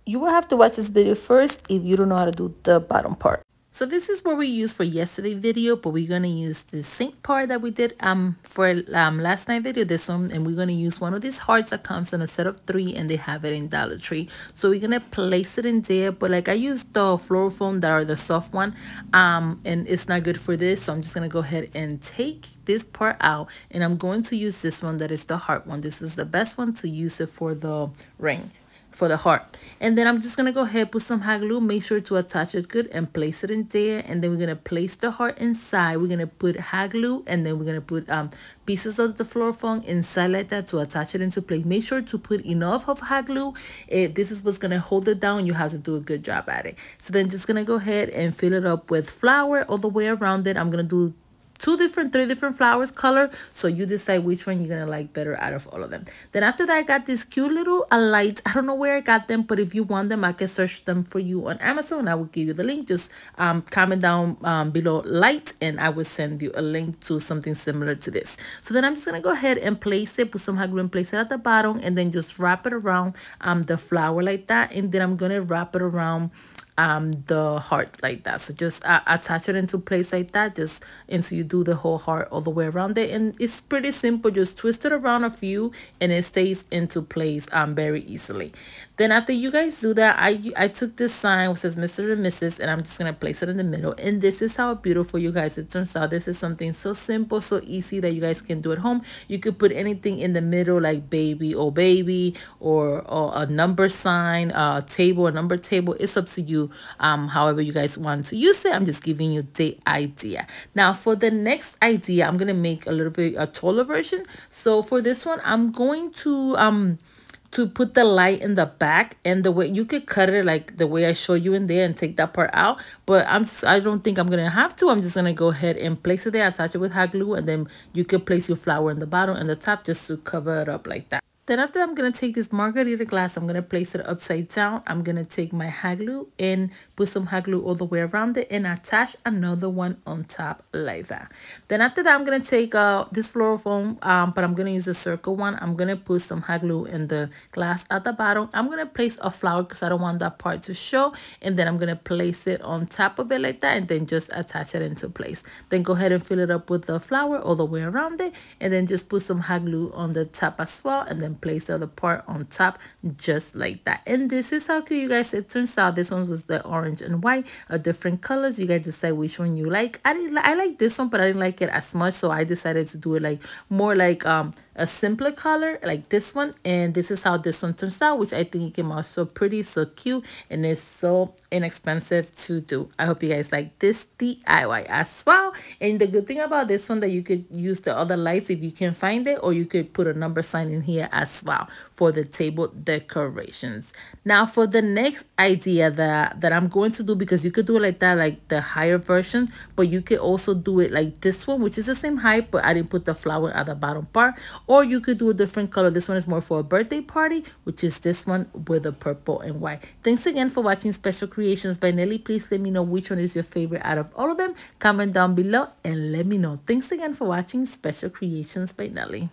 You will have to watch this video first if you don't know how to do the bottom part. So this is what we used for yesterday video, but we're gonna use the same part that we did for last night video, this one, and we're gonna use one of these hearts that comes in a set of 3 and they have it in Dollar Tree. So we're gonna place it in there, but like I used the floral foam that are the soft one, and it's not good for this, so I'm just gonna go ahead and take this part out, and I'm going to use this one that is the heart one. This is the best one to use it for the ring, for the heart. And then I'm just gonna go ahead, put some hot glue, make sure to attach it good and place it in there. And then we're gonna place the heart inside. We're gonna put hot glue, and then we're gonna put pieces of the floral foam inside like that to attach it into place. Make sure to put enough of hot glue. This is what's gonna hold it down. You have to do a good job at it. So then just gonna go ahead and fill it up with flour all the way around it. I'm gonna do three different flowers color, so you decide which one you're gonna like better out of all of them. Then after that, I got these cute little lights. I don't know where I got them, but if you want them, I can search them for you on Amazon. I will give you the link. Just comment down below light, and I will send you a link to something similar to this. So then I'm just gonna go ahead and place it, put some hot glue and place it at the bottom, and then just wrap it around the flower like that. And then I'm gonna wrap it around the heart like that. So just attach it into place like that, just until you do the whole heart all the way around it. And it's pretty simple. Just twist it around a few and it stays into place very easily. Then after you guys do that, I took this sign which says Mr. and Mrs. and I'm just gonna place it in the middle. And this is how beautiful, you guys, it turns out. This is something so simple, so easy that you guys can do at home. You could put anything in the middle, like baby or baby, or a number sign, a table, a number table. It's up to you, however you guys want to use it. I'm just giving you the idea. Now for the next idea, I'm gonna make a little bit a taller version. So for this one, I'm going to put the light in the back, and the way you could cut it like the way I show you in there and take that part out, but I don't think I'm gonna have to. I'm just gonna go ahead and place it there, attach it with hot glue, and then you could place your flower in the bottom and the top just to cover it up like that. Then after, I'm going to take this margarita glass, I'm going to place it upside down. I'm going to take my hot glue and put some hot glue all the way around it and attach another one on top like that. Then after that, I'm going to take this floral foam, but I'm going to use a circle one. I'm going to put some hot glue in the glass at the bottom. I'm going to place a flower because I don't want that part to show. And then I'm going to place it on top of it like that, and then just attach it into place. Then go ahead and fill it up with the flower all the way around it, and then just put some hot glue on the top as well, and then place the other part on top just like that. And this is how cute, you guys, it turns out. This one was the orange and white, different colors. You guys decide which one you like. I like this one, but I didn't like it as much, so I decided to do it like more like a simpler color like this one. And this is how this one turns out, which I think it came out so pretty, so cute, and it's so inexpensive to do. I hope you guys like this DIY as well. And the good thing about this one, that you could use the other lights if you can find it, or you could put a number sign in here as well for the table decorations. Now for the next idea that I'm going to do, because you could do it like that, like the higher version, but you could also do it like this one, which is the same height, but I didn't put the flower at the bottom part. Or you could do a different color. This one is more for a birthday party, which is this one with the purple and white. Thanks again for watching Special Creations by Nelly. Please let me know which one is your favorite out of all of them. Comment down below and let me know. Thanks again for watching Special Creations by Nelly.